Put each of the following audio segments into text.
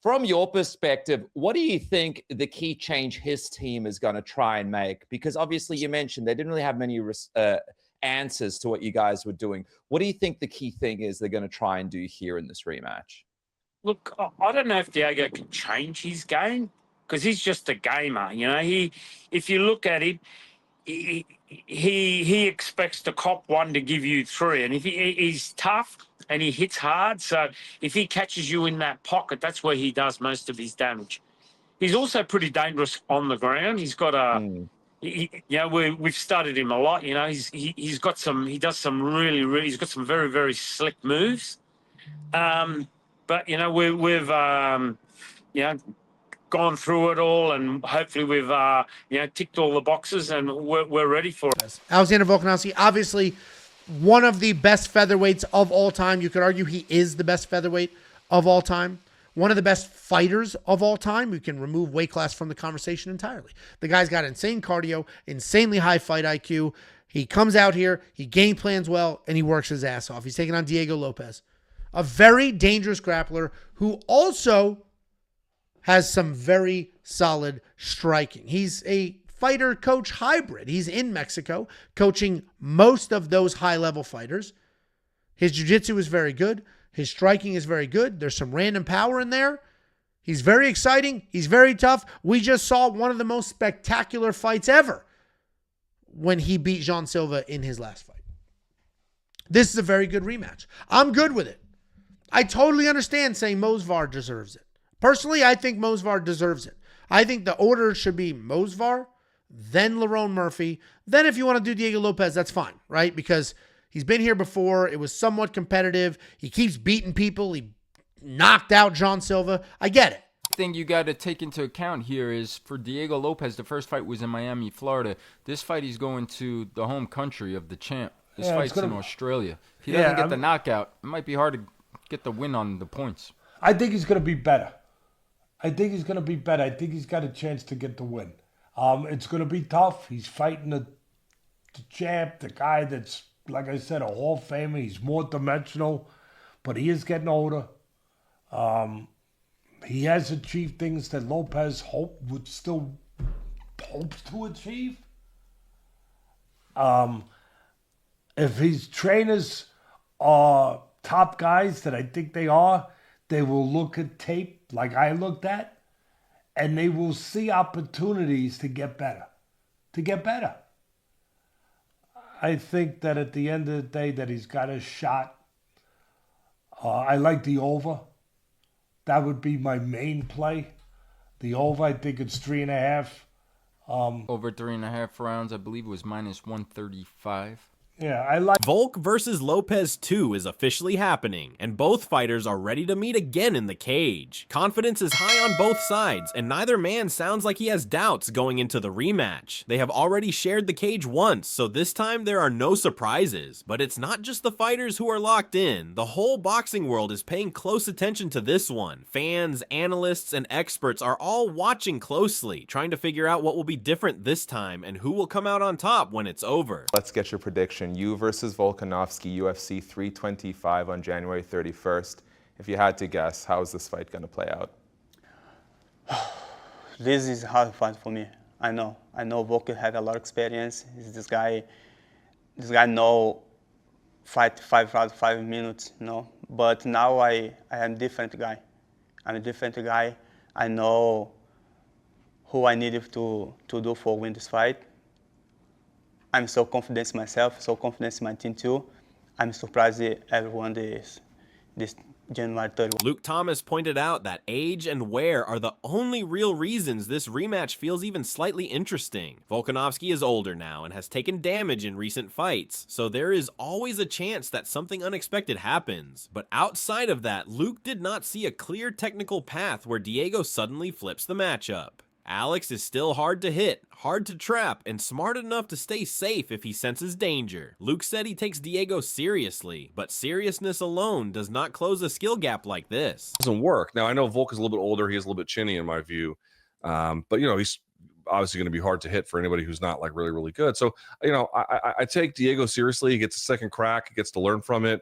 From your perspective, what do you think the key change his team is going to try and make? Because obviously you mentioned they didn't really have many answers to what you guys were doing. What do you think the key thing is they're going to try and do here in this rematch? Look, I don't know if Diego can change his game because he's just a gamer. If you look at him, he expects the cop one to give you three, and if he's tough and he hits hard, so if he catches you in that pocket, that's where he does most of his damage. He's also pretty dangerous on the ground. He's got we've studied him a lot. He's got some. He does some really. He's got some very very slick moves. But we've gone through it all, and hopefully we've ticked all the boxes, and we're ready for it. Alexander Volkanovski, obviously one of the best featherweights of all time. You could argue he is the best featherweight of all time. One of the best fighters of all time. We can remove weight class from the conversation entirely. The guy's got insane cardio, insanely high fight IQ. He comes out here, he game plans well, and he works his ass off. He's taking on Diego Lopes, a very dangerous grappler who also has some very solid striking. He's a fighter coach hybrid. He's in Mexico coaching most of those high-level fighters. His jiu-jitsu is very good. His striking is very good. There's some random power in there. He's very exciting. He's very tough. We just saw one of the most spectacular fights ever when he beat Jean Silva in his last fight. This is a very good rematch. I'm good with it. I totally understand saying Mosvar deserves it. Personally, I think Mosvar deserves it. I think the order should be Mosvar, then Lerone Murphy. Then if you want to do Diego Lopes, that's fine, right? Because he's been here before. It was somewhat competitive. He keeps beating people. He knocked out Jean Silva. I get it. Thing you got to take into account here is for Diego Lopes, the first fight was in Miami, Florida. This fight he's going to the home country of the champ. This fight's in Australia. If he doesn't get the knockout, it might be hard to get the win on the points. I think he's going to be better. I think he's got a chance to get the win. It's going to be tough. He's fighting the champ, the guy that's, like I said, a Hall of Famer. He's more dimensional, but he is getting older. He has achieved things that Lopes hopes to achieve. If his trainers are top guys that I think they are, they will look at tape like I looked at, and they will see opportunities to get better. I think that at the end of the day that he's got a shot. I like the over. That would be my main play. The over, I think it's 3.5. Over 3.5 rounds, I believe it was minus 135. Yeah, I like Volk versus Lopes 2 is officially happening, and both fighters are ready to meet again in the cage. Confidence is high on both sides, and neither man sounds like he has doubts going into the rematch. They have already shared the cage once, so this time there are no surprises. But it's not just the fighters who are locked in. The whole boxing world is paying close attention to this one. Fans, analysts, and experts are all watching closely, trying to figure out what will be different this time and who will come out on top when it's over. Let's get your prediction. You versus Volkanovski, UFC 325 on January 31st. If you had to guess, how is this fight going to play out? This is a hard fight for me. I know Volk had a lot of experience. This guy know fight 5 minutes, But now I am a different guy. I'm a different guy. I know who I needed to do for win this fight. I'm so confident in myself, so confident in my team too. I'm surprised that everyone this January 3rd. Luke Thomas pointed out that age and wear are the only real reasons this rematch feels even slightly interesting. Volkanovski is older now and has taken damage in recent fights, so there is always a chance that something unexpected happens. But outside of that, Luke did not see a clear technical path where Diego suddenly flips the matchup. Alex is still hard to hit, hard to trap, and smart enough to stay safe if he senses danger. Luke said he takes Diego seriously, but seriousness alone does not close a skill gap like this. Doesn't work. Now, I know Volk is a little bit older. He is a little bit chinny in my view. But, he's obviously going to be hard to hit for anybody who's not like really, really good. So, I take Diego seriously. He gets a second crack. He gets to learn from it.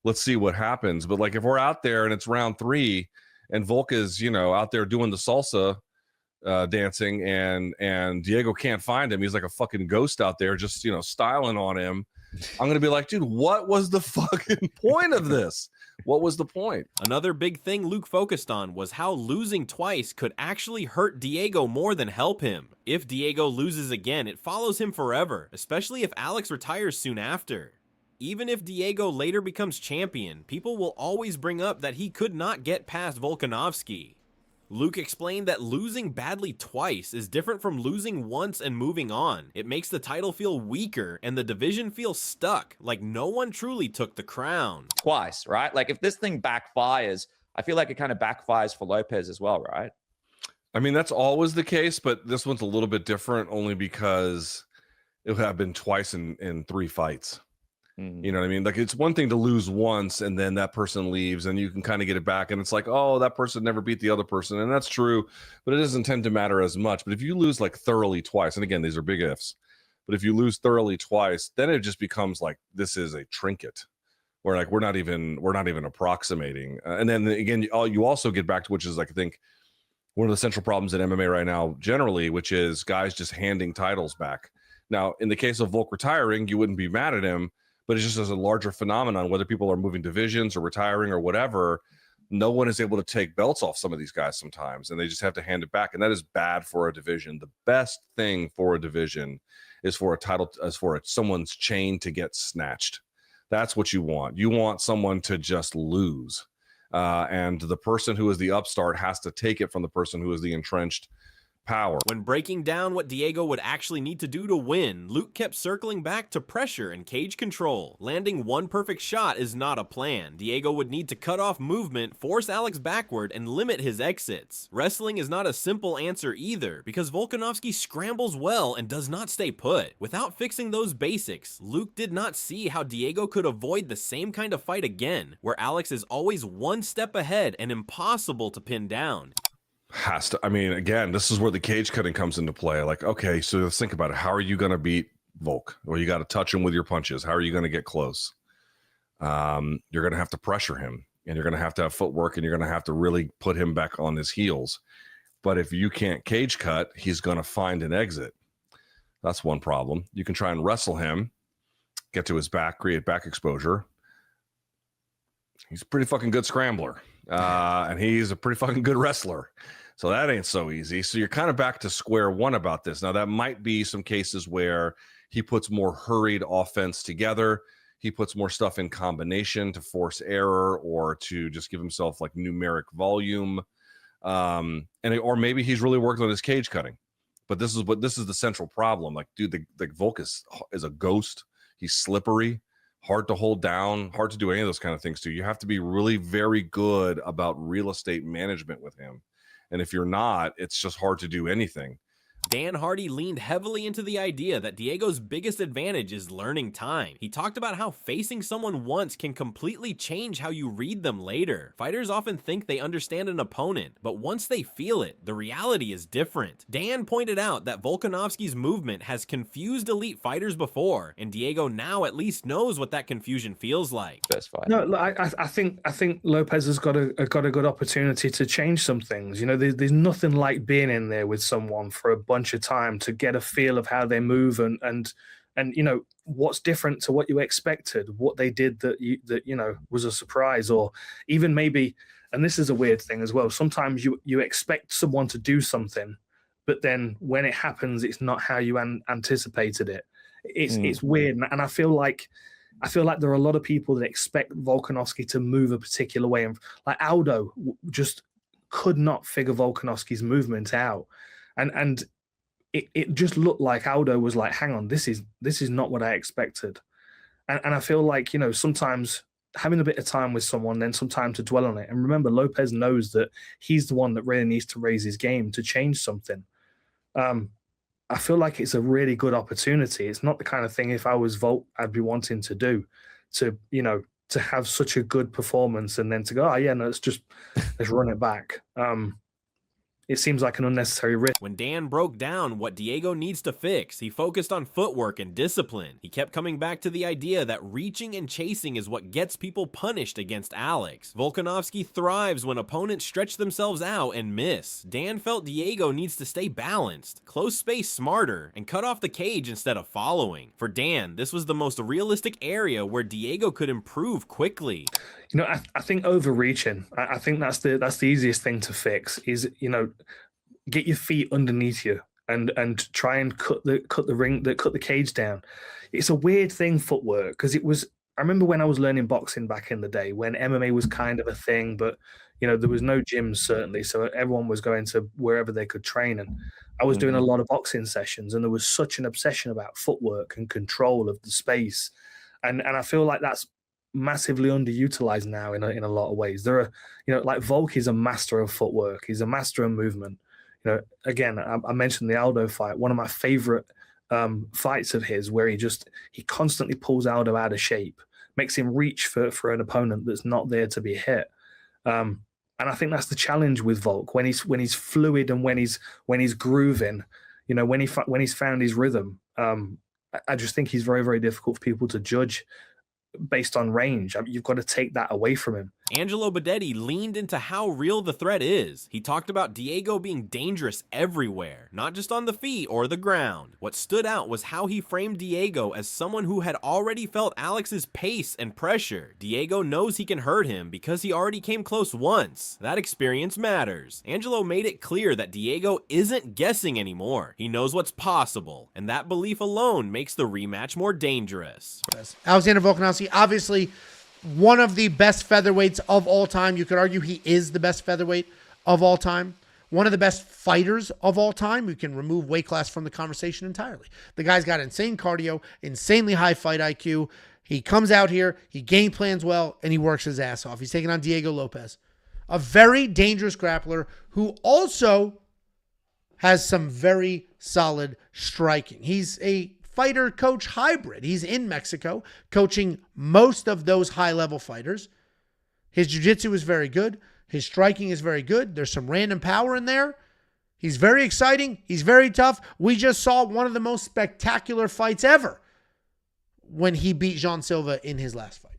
Let's see what happens. But like if we're out there and it's round 3 and Volk is, you know, out there doing the salsa dancing, and Diego can't find him. He's like a fucking ghost out there, just, you know, styling on him. I'm gonna be like, dude, what was the fucking point of this? What was the point? Another big thing Luke focused on was how losing twice could actually hurt Diego more than help him. If Diego loses again, it follows him forever, especially if Alex retires soon after. Even if Diego later becomes champion, people will always bring up that he could not get past Volkanovski. Luke explained that losing badly twice is different from losing once and moving on. It makes the title feel weaker and the division feel stuck, like no one truly took the crown. Twice, right? Like if this thing backfires, I feel like it kind of backfires for Lopes as well, right? I mean, that's always the case, but this one's a little bit different only because it would have been twice in 3 fights. You know what I mean? Like, it's one thing to lose once and then that person leaves and you can kind of get it back. And it's like, oh, that person never beat the other person. And that's true, but it doesn't tend to matter as much. But if you lose like thoroughly twice, and again, these are big ifs, but if you lose thoroughly twice, then it just becomes like, this is a trinket where like, we're not even approximating. And then again, you also get back to, which is like, I think one of the central problems in MMA right now, generally, which is guys just handing titles back. Now, in the case of Volk retiring, you wouldn't be mad at him, but it's just as a larger phenomenon, whether people are moving divisions or retiring or whatever, no one is able to take belts off some of these guys sometimes, and they just have to hand it back. And that is bad for a division. The best thing for a division is for a title, as for someone's chain to get snatched. That's what you want. You want someone to just lose. And the person who is the upstart has to take it from the person who is the entrenched power. When breaking down what Diego would actually need to do to win, Luke kept circling back to pressure and cage control. Landing one perfect shot is not a plan. Diego would need to cut off movement, force Alex backward, and limit his exits. Wrestling is not a simple answer either, because Volkanovski scrambles well and does not stay put. Without fixing those basics, Luke did not see how Diego could avoid the same kind of fight again, where Alex is always one step ahead and impossible to pin down. Has to. I mean, again, this is where the cage cutting comes into play. Like, okay, so let's think about it. How are you going to beat Volk? Well, you got to touch him with your punches. How are you going to get close? You're going to have to pressure him, and you're going to have footwork, and you're going to have to really put him back on his heels. But if you can't cage cut, he's going to find an exit. That's one problem. You can try and wrestle him, get to his back, create back exposure. He's a pretty fucking good scrambler. And he's a pretty fucking good wrestler. So that ain't so easy. So you're kind of back to square one about this. Now, that might be some cases where he puts more hurried offense together. He puts more stuff in combination to force error or to just give himself like numeric volume. Or maybe he's really worked on his cage cutting. But this is the central problem. Like, dude, the Volk is a ghost. He's slippery, hard to hold down, hard to do any of those kind of things too. You have to be really very good about real estate management with him. And if you're not, it's just hard to do anything. Dan Hardy leaned heavily into the idea that Diego's biggest advantage is learning time. He talked about how facing someone once can completely change how you read them later. Fighters often think they understand an opponent, but once they feel it, the reality is different. Dan pointed out that Volkanovski's movement has confused elite fighters before, and Diego now at least knows what that confusion feels like. Best fight. No, I think Lopes has got a good opportunity to change some things. You know, there's nothing like being in there with someone for a bunch of time to get a feel of how they move and you know what's different to what you expected, what they did that you know was a surprise, or even maybe, and this is a weird thing as well, sometimes you expect someone to do something, but then when it happens, it's not how you anticipated it. It's weird, and I feel like there are a lot of people that expect Volkanovski to move a particular way, and like Aldo just could not figure Volkanovski's movement out, and it just looked like Aldo was like, hang on, this is not what I expected. And I feel like, you know, sometimes having a bit of time with someone, then some time to dwell on it. And remember, Lopes knows that he's the one that really needs to raise his game to change something. I feel like it's a really good opportunity. It's not the kind of thing, if I was Volk, I'd be wanting to do, to, you know, to have such a good performance and then to go, oh yeah, no, let's run it back. it seems like an unnecessary risk. When Dan broke down what Diego needs to fix, he focused on footwork and discipline. He kept coming back to the idea that reaching and chasing is what gets people punished against Alex. Volkanovski thrives when opponents stretch themselves out and miss. Dan felt Diego needs to stay balanced, close space smarter, and cut off the cage instead of following. For Dan, this was the most realistic area where Diego could improve quickly. You know, I think overreaching. I think that's the easiest thing to fix. Is, you know, get your feet underneath you and try and cut the cage down. It's a weird thing, footwork, because it was. I remember when I was learning boxing back in the day when MMA was kind of a thing, but you know there was no gyms certainly, so everyone was going to wherever they could train, and I was doing a lot of boxing sessions, and there was such an obsession about footwork and control of the space, and I feel like that's massively underutilized now in a lot of ways. There are, you know, like Volk is a master of footwork. He's a master of movement. You know, again, I mentioned the Aldo fight, one of my favorite fights of his, where he constantly pulls Aldo out of shape, makes him reach for an opponent that's not there to be hit. And I think that's the challenge with Volk when he's fluid and when he's grooving. You know, when he's found his rhythm. I just think he's very, very difficult for people to judge based on range. I mean, you've got to take that away from him. Angelo Bedetti leaned into how real the threat is. He talked about Diego being dangerous everywhere, not just on the feet or the ground. What stood out was how he framed Diego as someone who had already felt Alex's pace and pressure. Diego knows he can hurt him because he already came close once. That experience matters. Angelo made it clear that Diego isn't guessing anymore. He knows what's possible, and that belief alone makes the rematch more dangerous. Alexander Volkanovski, obviously one of the best featherweights of all time. You could argue he is the best featherweight of all time. One of the best fighters of all time. We can remove weight class from the conversation entirely. The guy's got insane cardio, insanely high fight IQ. He comes out here, he game plans well, and he works his ass off. He's taking on Diego Lopes, a very dangerous grappler who also has some very solid striking. He's a fighter coach hybrid. He's in Mexico coaching most of those high-level fighters. His jiu-jitsu is very good. His striking is very good. There's some random power in there. He's very exciting. He's very tough. We just saw one of the most spectacular fights ever when he beat Jean Silva in his last fight.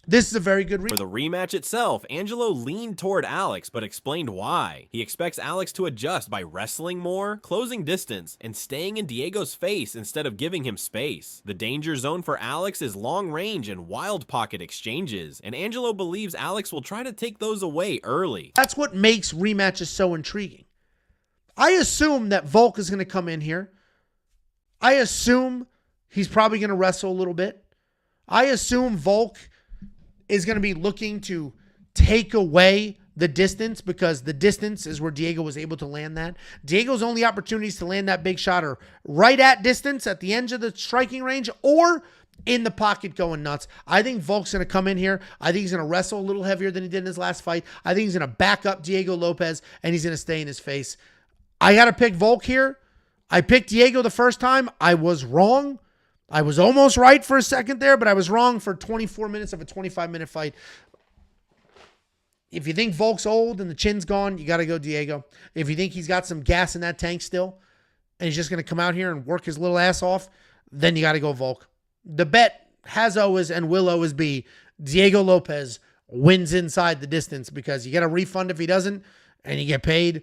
This is a very good rematch. For the rematch itself, Angelo leaned toward Alex, but explained why. He expects Alex to adjust by wrestling more, closing distance, and staying in Diego's face instead of giving him space. The danger zone for Alex is long range and wild pocket exchanges, and Angelo believes Alex will try to take those away early. That's what makes rematches so intriguing. I assume that Volk is going to come in here. I assume he's probably going to wrestle a little bit. I assume Volk is going to be looking to take away the distance, because the distance is where Diego was able to land that. Diego's only opportunities to land that big shot are right at distance at the edge of the striking range or in the pocket going nuts. I think Volk's going to come in here. I think he's going to wrestle a little heavier than he did in his last fight. I think he's going to back up Diego Lopes, and he's going to stay in his face. I got to pick Volk here. I picked Diego the first time. I was wrong. I was almost right for a second there, but I was wrong for 24 minutes of a 25-minute fight. If you think Volk's old and the chin's gone, you got to go Diego. If you think he's got some gas in that tank still, and he's just going to come out here and work his little ass off, then you got to go Volk. The bet has always and will always be Diego Lopes wins inside the distance, because you get a refund if he doesn't, and you get paid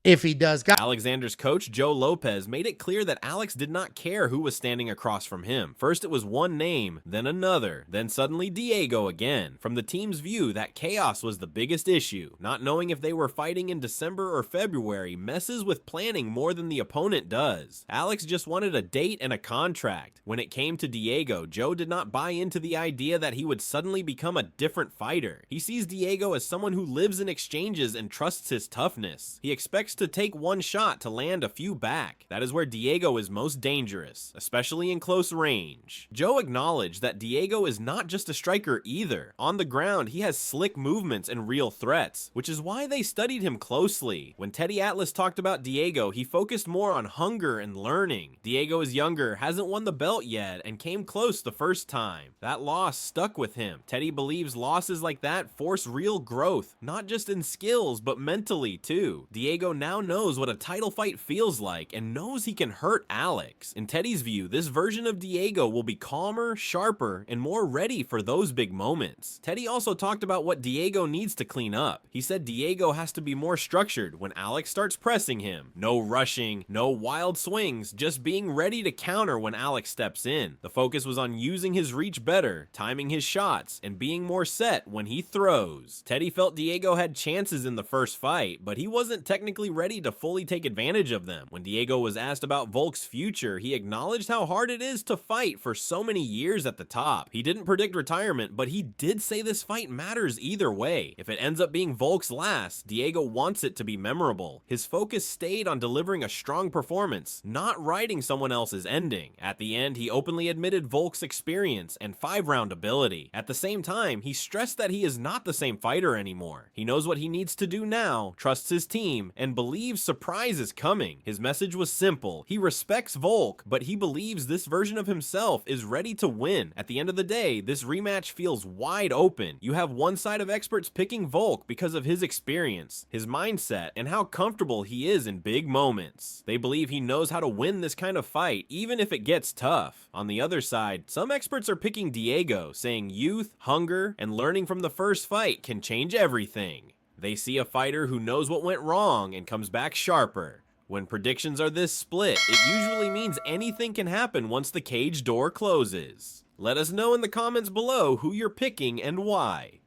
if he does. Alexander's coach, Joe Lopes, made it clear that Alex did not care who was standing across from him. First it was one name, then another, then suddenly Diego again. From the team's view, that chaos was the biggest issue. Not knowing if they were fighting in December or February messes with planning more than the opponent does. Alex just wanted a date and a contract. When it came to Diego, Joe did not buy into the idea that he would suddenly become a different fighter. He sees Diego as someone who lives in exchanges and trusts his toughness. He expects to take one shot to land a few back. That is where Diego is most dangerous, especially in close range. Joe acknowledged that Diego is not just a striker either. On the ground, he has slick movements and real threats, which is why they studied him closely. When Teddy Atlas talked about Diego, he focused more on hunger and learning. Diego is younger, hasn't won the belt yet, and came close the first time. That loss stuck with him. Teddy believes losses like that force real growth, not just in skills, but mentally too. Diego now knows what a title fight feels like and knows he can hurt Alex. In Teddy's view, this version of Diego will be calmer, sharper, and more ready for those big moments. Teddy also talked about what Diego needs to clean up. He said Diego has to be more structured when Alex starts pressing him. No rushing, no wild swings, just being ready to counter when Alex steps in. The focus was on using his reach better, timing his shots, and being more set when he throws. Teddy felt Diego had chances in the first fight, but he wasn't technically ready to fully take advantage of them. When Diego was asked about Volk's future, he acknowledged how hard it is to fight for so many years at the top. He didn't predict retirement, but he did say this fight matters either way. If it ends up being Volk's last, Diego wants it to be memorable. His focus stayed on delivering a strong performance, not writing someone else's ending. At the end, he openly admitted Volk's experience and 5-round ability. At the same time, he stressed that he is not the same fighter anymore. He knows what he needs to do now, trusts his team, and believes surprise is coming. His message was simple. He respects Volk, but he believes this version of himself is ready to win. At the end of the day, this rematch feels wide open. You have one side of experts picking Volk because of his experience, his mindset, and how comfortable he is in big moments. They believe he knows how to win this kind of fight, even if it gets tough. On the other side, some experts are picking Diego, saying youth, hunger, and learning from the first fight can change everything. They see a fighter who knows what went wrong and comes back sharper. When predictions are this split, it usually means anything can happen once the cage door closes. Let us know in the comments below who you're picking and why.